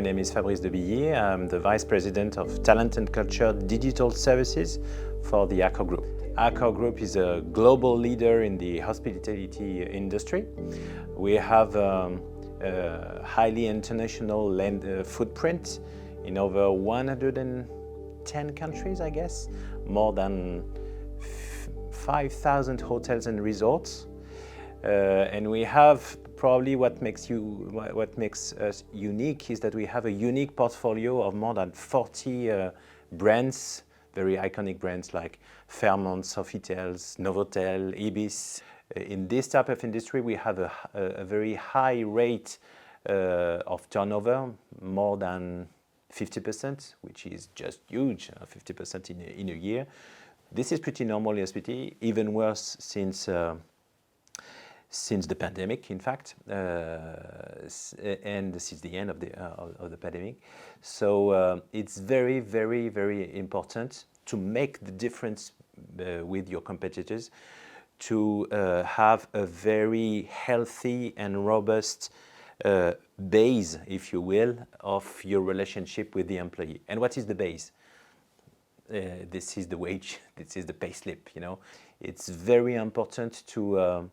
My name is Fabrice Debilly. I'm the Vice President of Talent and Culture Digital Services for the Accor Group. Accor Group is a global leader in the hospitality industry. We have a highly international footprint in over 110 countries, I guess, more than 5,000 hotels and resorts. And we have probably what makes us unique is that we have a unique portfolio of more than 40 brands, very iconic brands like Fairmont, Sofitels, Novotel, Ibis. In this type of industry, we have a very high rate of turnover, more than 50%, which is just huge, 50% in a year. This is pretty normal in hospitality, even worse since the pandemic, in fact, and since the end of the pandemic. So it's very, very, very important to make the difference with your competitors, to have a very healthy and robust base, if you will, of your relationship with the employee. And what is the base? This is the wage, this is the pay slip, you know. It's very important to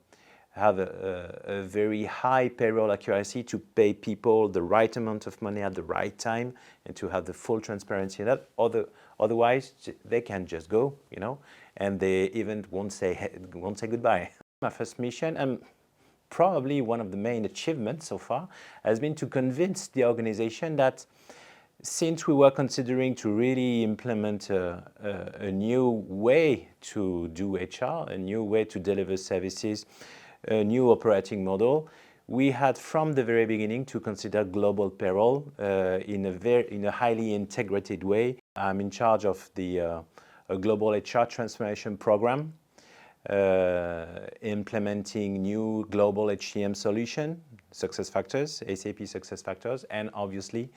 have a very high payroll accuracy, to pay people the right amount of money at the right time, and to have the full transparency in that. Otherwise, they can just go, you know, and they even won't say goodbye. My first mission, and probably one of the main achievements so far, has been to convince the organization that since we were considering to really implement a new way to do HR, a new way to deliver services, a new operating model, we had from the very beginning to consider global payroll in a highly integrated way. I'm in charge of a global HR transformation program, implementing new global HCM solution, SuccessFactors, SAP SuccessFactors, and obviously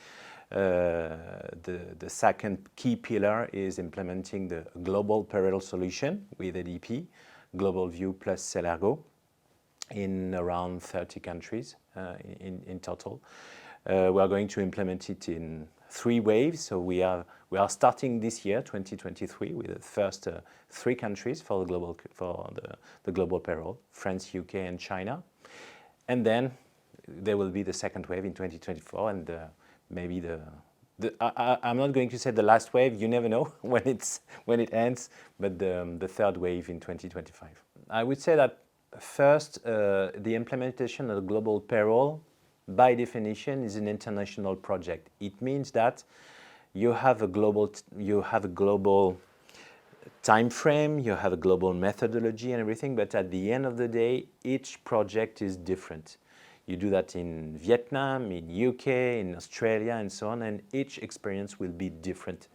the second key pillar is implementing the global payroll solution with ADP, Global View plus Celergo, in around 30 countries in total. We are going to implement it in 3 waves. So we are starting this year, 2023, with the first 3 countries for the global payroll: France, UK, and China. And then there will be the second wave in 2024, and maybe I'm not going to say the last wave. You never know when it ends, but the third wave in 2025. I would say that first, the implementation of the global payroll, by definition, is an international project. It means that you have a global time frame, you have a global methodology and everything, but at the end of the day, each project is different. You do that in Vietnam, in UK, in Australia, and so on, and each experience will be different,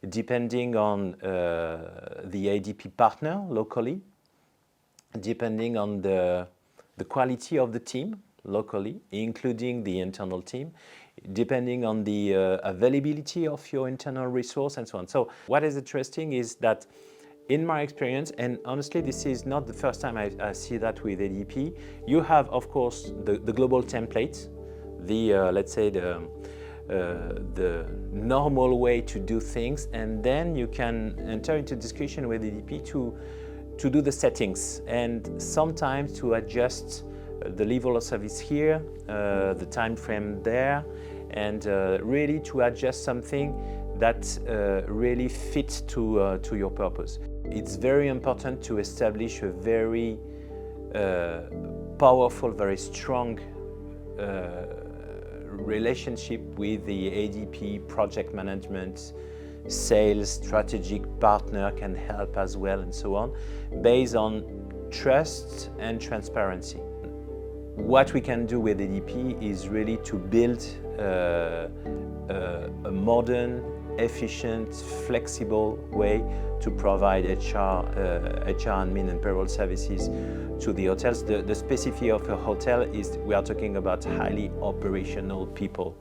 depending on the ADP partner locally, depending on the quality of the team locally, including the internal team, depending on the availability of your internal resource, and so on. So what is interesting is that in my experience, and honestly this is not the first time I see that with ADP, you have of course the global template, let's say the normal way to do things, and then you can enter into discussion with ADP to do the settings, and sometimes to adjust the level of service here, the time frame there, and really to adjust something that really fits to your purpose. It's very important to establish a very powerful, very strong relationship with the ADP project management, sales, strategic partner can help as well, and so on, based on trust and transparency. What we can do with ADP is really to build a modern, efficient, flexible way to provide HR admin and payroll services to the hotels. The specificity of a hotel is we are talking about highly operational people.